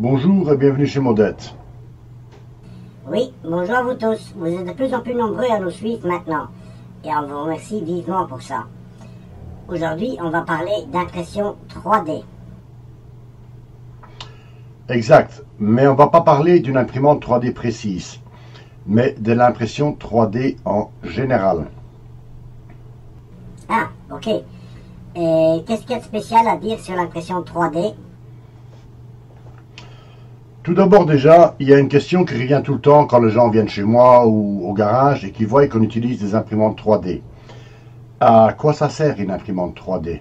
Bonjour et bienvenue chez Modette. Oui, bonjour à vous tous. Vous êtes de plus en plus nombreux à nous suivre maintenant. Et on vous remercie vivement pour ça. Aujourd'hui, on va parler d'impression 3D. Exact, mais on ne va pas parler d'une imprimante 3D précise, mais de l'impression 3D en général. Ah, ok. Et qu'est-ce qu'il y a de spécial à dire sur l'impression 3D? Tout d'abord déjà, il y a une question qui revient tout le temps quand les gens viennent chez moi ou au garage et qui voient qu'on utilise des imprimantes 3D. À quoi ça sert une imprimante 3D?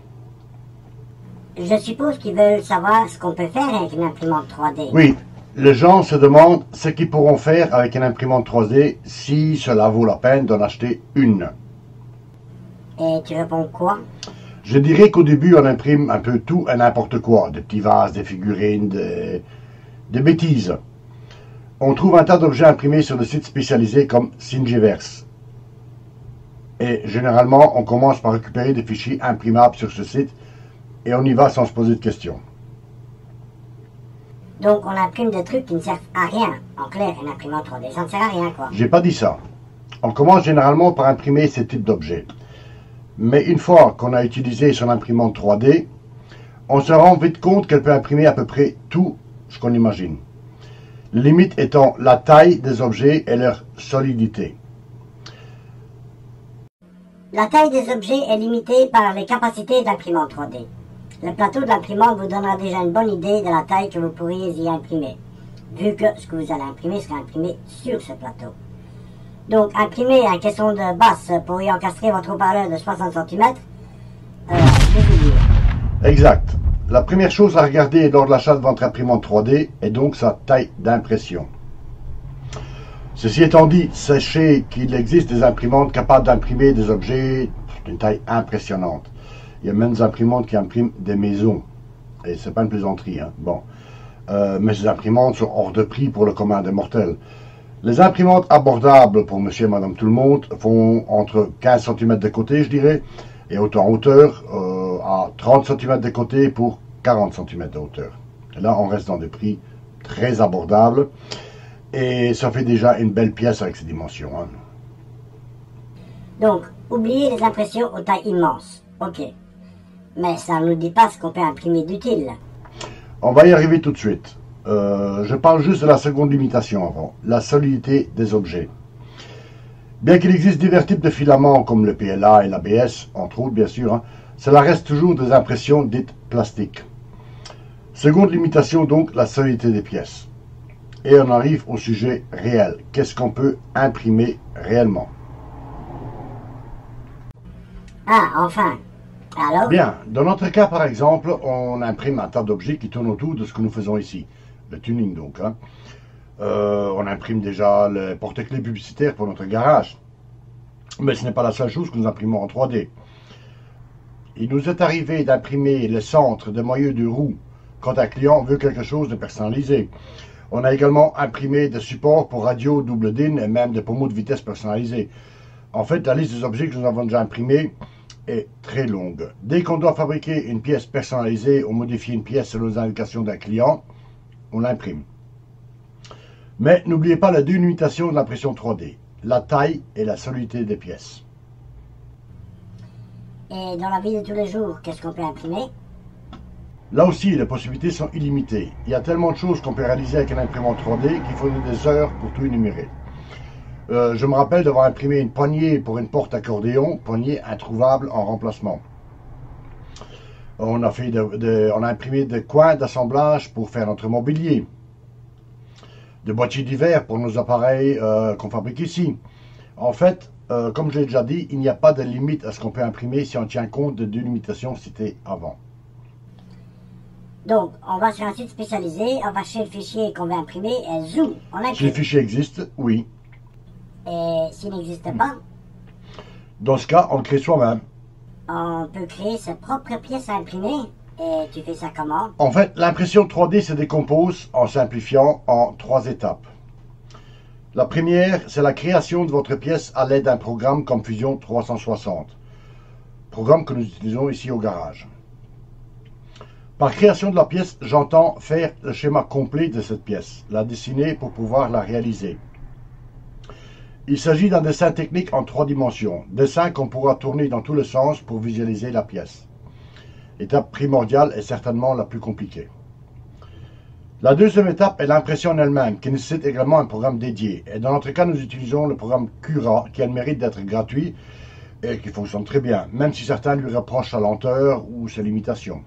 Je suppose qu'ils veulent savoir ce qu'on peut faire avec une imprimante 3D. Oui, les gens se demandent ce qu'ils pourront faire avec une imprimante 3D si cela vaut la peine d'en acheter une. Et tu réponds quoi? Je dirais qu'au début, on imprime un peu tout et n'importe quoi. Des petits vases, des figurines, des bêtises. On trouve un tas d'objets imprimés sur des sites spécialisés comme Thingiverse. Et généralement, on commence par récupérer des fichiers imprimables sur ce site et on y va sans se poser de questions. Donc on imprime des trucs qui ne servent à rien. En clair, une imprimante 3D, ça ne sert à rien quoi. J'ai pas dit ça. On commence généralement par imprimer ces types d'objets. Mais une fois qu'on a utilisé son imprimante 3D, on se rend vite compte qu'elle peut imprimer à peu près tout ce qu'on imagine. La limite étant la taille des objets et leur solidité. La taille des objets est limitée par les capacités de l'imprimante 3D. Le plateau de l'imprimante vous donnera déjà une bonne idée de la taille que vous pourriez y imprimer, vu que ce que vous allez imprimer sera imprimé sur ce plateau. Donc, imprimer un caisson de basse pour y encastrer votre haut-parleur de 60 cm, je vous dire. Exact. La première chose à regarder lors de l'achat de votre imprimante 3D est donc sa taille d'impression. Ceci étant dit, sachez qu'il existe des imprimantes capables d'imprimer des objets d'une taille impressionnante. Il y a même des imprimantes qui impriment des maisons. Et c'est pas une plaisanterie, hein. Bon. Mais ces imprimantes sont hors de prix pour le commun des mortels. Les imprimantes abordables pour monsieur et madame tout le monde font entre 15 cm de côté, je dirais, et autant en hauteur à 30 cm de côté pour 40 cm de hauteur. Et là, on reste dans des prix très abordables. Et ça fait déjà une belle pièce avec ces dimensions. Hein. Donc, oubliez les impressions aux tailles immenses. Ok. Mais ça ne nous dit pas ce qu'on peut imprimer d'utile. On va y arriver tout de suite. Je parle juste de la seconde limitation avant, la solidité des objets. Bien qu'il existe divers types de filaments comme le PLA et l'ABS, entre autres bien sûr, hein, cela reste toujours des impressions dites plastiques. Seconde limitation donc, la solidité des pièces. Et on arrive au sujet réel. Qu'est-ce qu'on peut imprimer réellement? Ah, enfin. Alors? Bien, dans notre cas par exemple, on imprime un tas d'objets qui tournent autour de ce que nous faisons ici. Le tuning donc. Hein. On imprime déjà le porte-clés publicitaire pour notre garage. Mais ce n'est pas la seule chose que nous imprimons en 3D. Il nous est arrivé d'imprimer le centre de moyeu de roue quand un client veut quelque chose de personnalisé. On a également imprimé des supports pour radio double DIN et même des pommeaux de vitesse personnalisés. En fait, la liste des objets que nous avons déjà imprimés est très longue. Dès qu'on doit fabriquer une pièce personnalisée ou modifier une pièce selon les indications d'un client, on l'imprime. Mais n'oubliez pas la deux limitations de l'impression 3D, la taille et la solidité des pièces. Et dans la vie de tous les jours, qu'est-ce qu'on peut imprimer? Là aussi, les possibilités sont illimitées. Il y a tellement de choses qu'on peut réaliser avec un imprimante 3D qu'il faudrait des heures pour tout énumérer. Je me rappelle d'avoir imprimé une poignée pour une porte accordéon, poignée introuvable en remplacement. On a imprimé des coins d'assemblage pour faire notre mobilier. Des boîtiers d'hiver pour nos appareils qu'on fabrique ici. En fait, comme je l'ai déjà dit, il n'y a pas de limite à ce qu'on peut imprimer si on tient compte des deux limitations citées avant. Donc, on va sur un site spécialisé, on va chercher le fichier qu'on veut imprimer et zoom, on imprime. Si le fichier existe, oui. Et s'il n'existe pas, dans ce cas, on le crée soi-même. on peut créer ses propres pièces à imprimer. Et tu fais ça comment? En fait, l'impression 3D se décompose, en simplifiant, en 3 étapes. La première, c'est la création de votre pièce à l'aide d'un programme comme Fusion 360. Programme que nous utilisons ici au garage. Par création de la pièce, j'entends faire le schéma complet de cette pièce, la dessiner pour pouvoir la réaliser. Il s'agit d'un dessin technique en 3 dimensions, dessin qu'on pourra tourner dans tous les sens pour visualiser la pièce. L'étape primordiale est certainement la plus compliquée. La deuxième étape est l'impression en elle-même, qui nécessite également un programme dédié. Et dans notre cas, nous utilisons le programme Cura, qui a le mérite d'être gratuit et qui fonctionne très bien, même si certains lui reprochent sa lenteur ou ses limitations.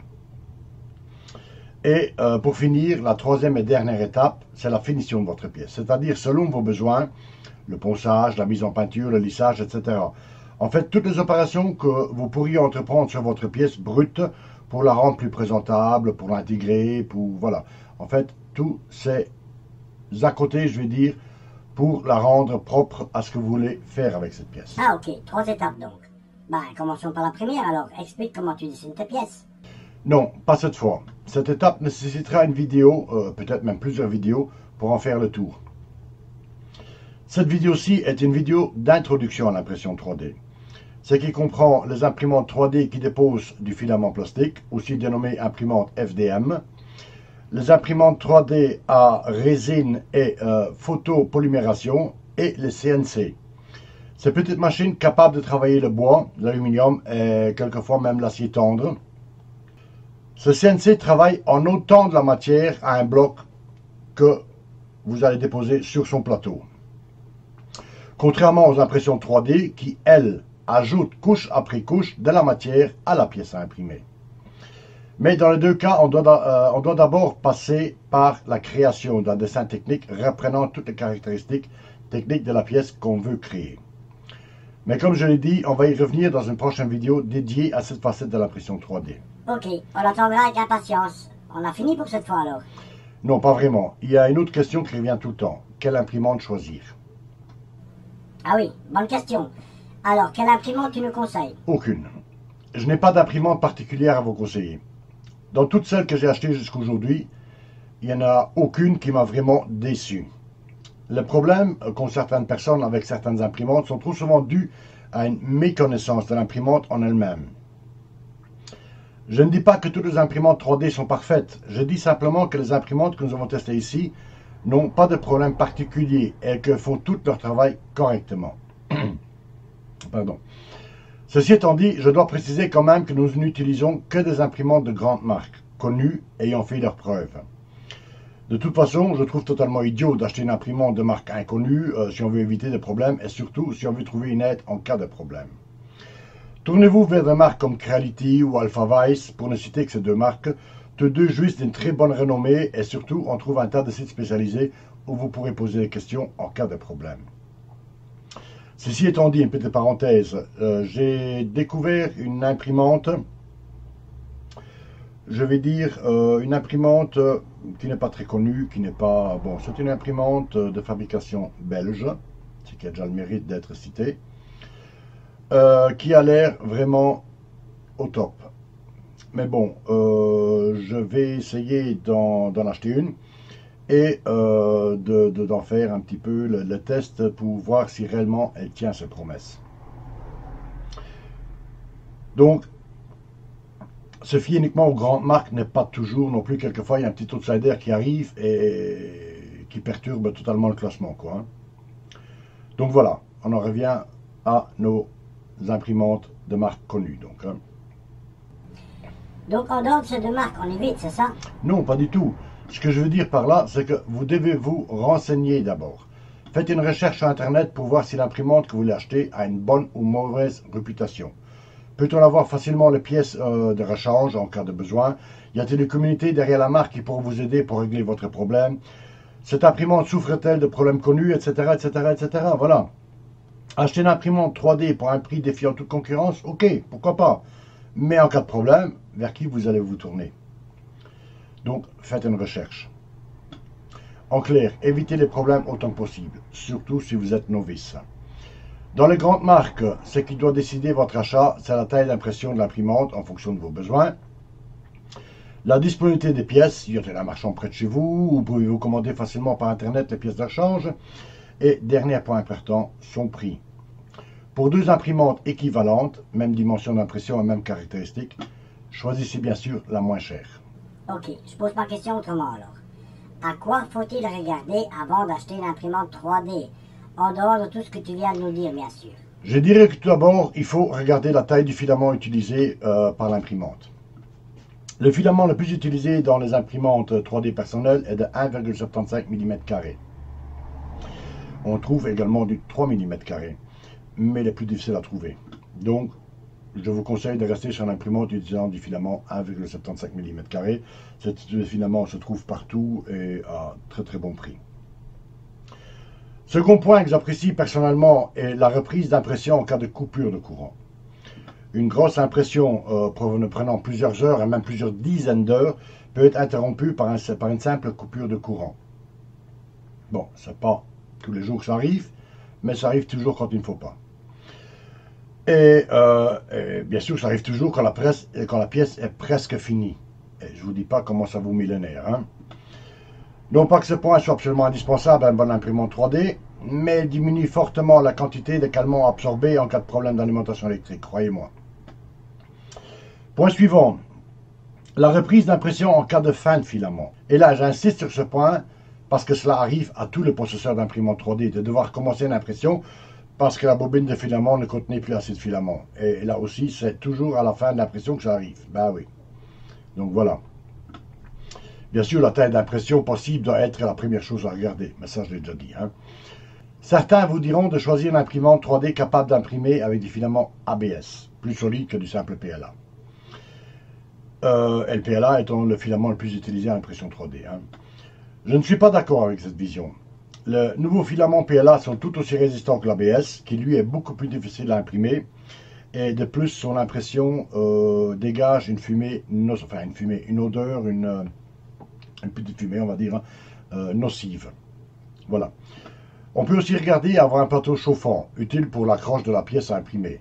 Et pour finir, la troisième et dernière étape, c'est la finition de votre pièce, c'est-à-dire selon vos besoins, le ponçage, la mise en peinture, le lissage, etc. En fait, toutes les opérations que vous pourriez entreprendre sur votre pièce brute pour la rendre plus présentable, pour l'intégrer, pour voilà. En fait, tous ces à côté, je vais dire, pour la rendre propre à ce que vous voulez faire avec cette pièce. Ah ok, 3 étapes donc. Ben, commençons par la première alors. Explique comment tu dessines tes pièces. Non, pas cette fois. Cette étape nécessitera une vidéo, peut-être même plusieurs vidéos, pour en faire le tour. Cette vidéo-ci est une vidéo d'introduction à l'impression 3D. Ce qui comprend les imprimantes 3D qui déposent du filament plastique, aussi dénommées imprimantes FDM, les imprimantes 3D à résine et photopolymération et les CNC. Ces petites machines capables de travailler le bois, l'aluminium et quelquefois même l'acier tendre. Ce CNC travaille en ôtant de la matière à un bloc que vous allez déposer sur son plateau. Contrairement aux impressions 3D qui, elles, ajoutent couche après couche de la matière à la pièce à imprimer. Mais dans les deux cas, on doit d'abord passer par la création d'un dessin technique reprenant toutes les caractéristiques techniques de la pièce qu'on veut créer. Mais comme je l'ai dit, on va y revenir dans une prochaine vidéo dédiée à cette facette de l'impression 3D. Ok, on l'attendra avec impatience. On a fini pour cette fois alors? Non, pas vraiment. Il y a une autre question qui revient tout le temps. Quelle imprimante choisir? Ah oui, bonne question. Alors, quelle imprimante tu nous conseilles? Aucune. Je n'ai pas d'imprimante particulière à vous conseiller. Dans toutes celles que j'ai achetées jusqu'aujourd'hui, il n'y en a aucune qui m'a vraiment déçu. Le problème qu'ont certaines personnes avec certaines imprimantes sont trop souvent dus à une méconnaissance de l'imprimante en elle-même. Je ne dis pas que toutes les imprimantes 3D sont parfaites. Je dis simplement que les imprimantes que nous avons testées ici n'ont pas de problème particulier et que font tout leur travail correctement. Pardon. Ceci étant dit, je dois préciser quand même que nous n'utilisons que des imprimantes de grandes marques, connues, ayant fait leurs preuves. De toute façon, je trouve totalement idiot d'acheter une imprimante de marque inconnue si on veut éviter des problèmes et surtout si on veut trouver une aide en cas de problème. Tournez-vous vers des marques comme Creality ou AlphaVice, pour ne citer que ces deux marques. Tous deux jouissent d'une très bonne renommée et surtout, on trouve un tas de sites spécialisés où vous pourrez poser des questions en cas de problème. Ceci étant dit, une petite parenthèse, j'ai découvert une imprimante, je vais dire une imprimante qui n'est pas très connue, qui n'est pas... Bon, c'est une imprimante de fabrication belge, ce qui a déjà le mérite d'être cité, qui a l'air vraiment au top. Mais bon, je vais essayer d'en acheter une et d'en faire un petit peu le test pour voir si réellement elle tient ses promesses. Donc, se fier uniquement aux grandes marques n'est pas toujours non plus. Quelquefois, il y a un petit outsider qui arrive et qui perturbe totalement le classement, quoi, hein. Donc voilà, on en revient à nos imprimantes de marque connue. Donc en dehors de ces deux marques, on évite, c'est ça? Non, pas du tout. Ce que je veux dire par là, c'est que vous devez vous renseigner d'abord. Faites une recherche sur Internet pour voir si l'imprimante que vous voulez acheter a une bonne ou mauvaise réputation. Peut-on avoir facilement les pièces de rechange en cas de besoin? Y a-t-il une communauté derrière la marque qui pourra vous aider pour régler votre problème? Cette imprimante souffre-t-elle de problèmes connus, etc., etc., etc. Voilà. Acheter une imprimante 3D pour un prix défiant toute concurrence, ok, pourquoi pas. Mais en cas de problème, vers qui vous allez vous tourner? Donc, faites une recherche. En clair, évitez les problèmes autant que possible, surtout si vous êtes novice. Dans les grandes marques, ce qui doit décider votre achat, c'est la taille d'impression de l'imprimante en fonction de vos besoins. La disponibilité des pièces, y a-t-il un marchand près de chez vous, ou pouvez-vous commander facilement par Internet les pièces de rechange? Et dernier point important, son prix. Pour deux imprimantes équivalentes, même dimension d'impression et même caractéristiques, choisissez bien sûr la moins chère. Ok, je pose ma question autrement alors. À quoi faut-il regarder avant d'acheter une imprimante 3D? En dehors de tout ce que tu viens de nous dire, bien sûr. Je dirais que tout d'abord, il faut regarder la taille du filament utilisé par l'imprimante. Le filament le plus utilisé dans les imprimantes 3D personnelles est de 1,75 mm². On trouve également du 3 mm², mais les plus difficiles à trouver. Donc, je vous conseille de rester sur l'imprimante utilisant du filament 1,75 mm². Ce filament se trouve partout et à très très bon prix. Second point que j'apprécie personnellement est la reprise d'impression en cas de coupure de courant. Une grosse impression prenant plusieurs heures et même plusieurs dizaines d'heures peut être interrompue par une simple coupure de courant. Bon, c'est pas tous les jours que ça arrive, mais ça arrive toujours quand il ne faut pas. Et bien sûr, ça arrive toujours quand la pièce est presque finie. Et je ne vous dis pas comment ça vous met le nerf. Hein. Non pas que ce point soit absolument indispensable à une bonne imprimante 3D, mais diminue fortement la quantité de calmant absorbé en cas de problème d'alimentation électrique, croyez-moi. Point suivant, la reprise d'impression en cas de fin de filament. Et là, j'insiste sur ce point parce que cela arrive à tous les possesseurs d'imprimantes 3D de devoir commencer une impression parce que la bobine de filament ne contenait plus assez de filament. Et là aussi, c'est toujours à la fin de l'impression que ça arrive. Ben oui. Donc voilà. Bien sûr, la taille d'impression possible doit être la première chose à regarder. Mais ça, je l'ai déjà dit. Hein. Certains vous diront de choisir une imprimante 3D capable d'imprimer avec des filaments ABS, plus solides que du simple PLA. Le PLA étant le filament le plus utilisé à l'impression 3D. Hein. Je ne suis pas d'accord avec cette vision. Les nouveaux filaments PLA sont tout aussi résistants que l'ABS, qui lui est beaucoup plus difficile à imprimer. Et de plus, son impression dégage une fumée, une odeur, une petite fumée, on va dire, nocive. Voilà. On peut aussi regarder avoir un plateau chauffant, utile pour l'accroche de la pièce à imprimer.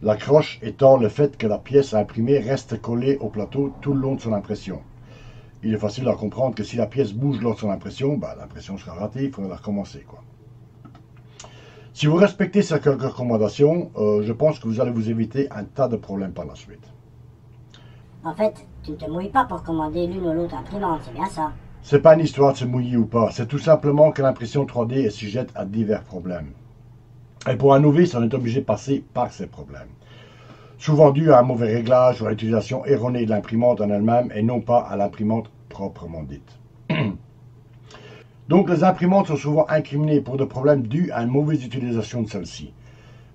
L'accroche étant le fait que la pièce à imprimer reste collée au plateau tout le long de son impression. Il est facile à comprendre que si la pièce bouge lors de son impression, l'impression sera ratée, il faudra la recommencer. Si vous respectez ces quelques recommandations, je pense que vous allez vous éviter un tas de problèmes par la suite. En fait, tu ne te mouilles pas pour commander l'une ou l'autre imprimante, c'est bien ça? C'est pas une histoire de se mouiller ou pas, c'est tout simplement que l'impression 3D est sujette à divers problèmes. Et pour un novice, on est obligé de passer par ces problèmes. Souvent dû à un mauvais réglage ou à l'utilisation erronée de l'imprimante en elle-même et non pas à l'imprimante proprement dite. Donc les imprimantes sont souvent incriminées pour des problèmes dus à une mauvaise utilisation de celle-ci.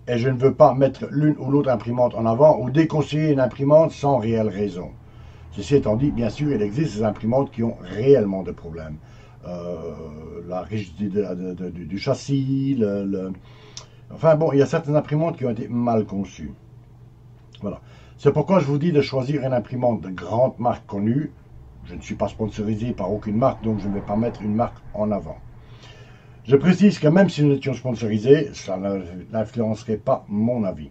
Et je ne veux pas mettre l'une ou l'autre imprimante en avant ou déconseiller une imprimante sans réelle raison. Ceci étant dit, bien sûr, il existe des imprimantes qui ont réellement des problèmes. La rigidité du châssis, enfin bon, il y a certaines imprimantes qui ont été mal conçues. Voilà. C'est pourquoi je vous dis de choisir une imprimante de grande marque connue. Je ne suis pas sponsorisé par aucune marque, donc je ne vais pas mettre une marque en avant. Je précise que même si nous étions sponsorisés, ça n'influencerait pas mon avis.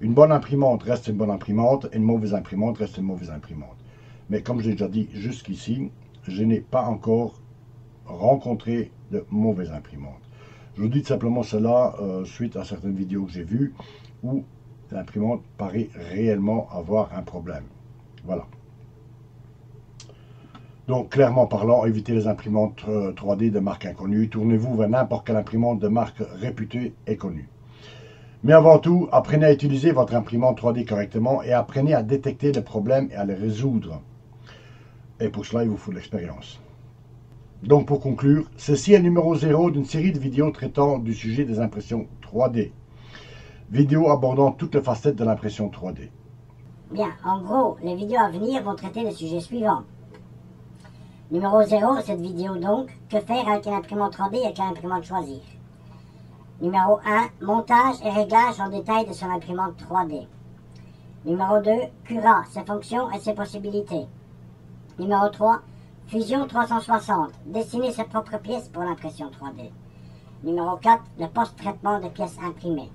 Une bonne imprimante reste une bonne imprimante, et une mauvaise imprimante reste une mauvaise imprimante. Mais comme je l'ai déjà dit jusqu'ici, je n'ai pas encore rencontré de mauvaise imprimante. Je vous dis tout simplement cela suite à certaines vidéos que j'ai vues où l'imprimante paraît réellement avoir un problème. Voilà. Donc, clairement parlant, évitez les imprimantes 3D de marque inconnue. Tournez-vous vers n'importe quelle imprimante de marque réputée et connue. Mais avant tout, apprenez à utiliser votre imprimante 3D correctement et apprenez à détecter les problèmes et à les résoudre. Et pour cela, il vous faut de l'expérience. Donc, pour conclure, ceci est le numéro 0 d'une série de vidéos traitant du sujet des impressions 3D. Vidéos abordant toutes les facettes de l'impression 3D. Bien, en gros, les vidéos à venir vont traiter le sujet suivant. Numéro 0, cette vidéo donc, que faire avec une imprimante 3D et quelle imprimante choisir. Numéro 1, montage et réglage en détail de son imprimante 3D. Numéro 2, Cura, ses fonctions et ses possibilités. Numéro 3, Fusion 360, dessiner ses propres pièces pour l'impression 3D. Numéro 4, le post-traitement des pièces imprimées.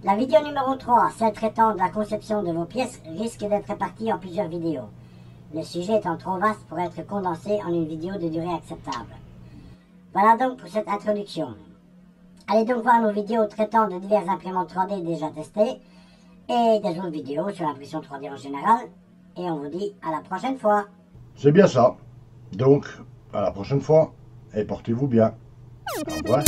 La vidéo numéro 3, celle traitant de la conception de vos pièces, risque d'être répartie en plusieurs vidéos. Le sujet étant trop vaste pour être condensé en une vidéo de durée acceptable. Voilà donc pour cette introduction. Allez donc voir nos vidéos traitant de diverses imprimantes 3D déjà testées et des autres vidéos sur l'impression 3D en général. et on vous dit à la prochaine fois. C'est bien ça. Donc, à la prochaine fois et portez-vous bien. Au revoir.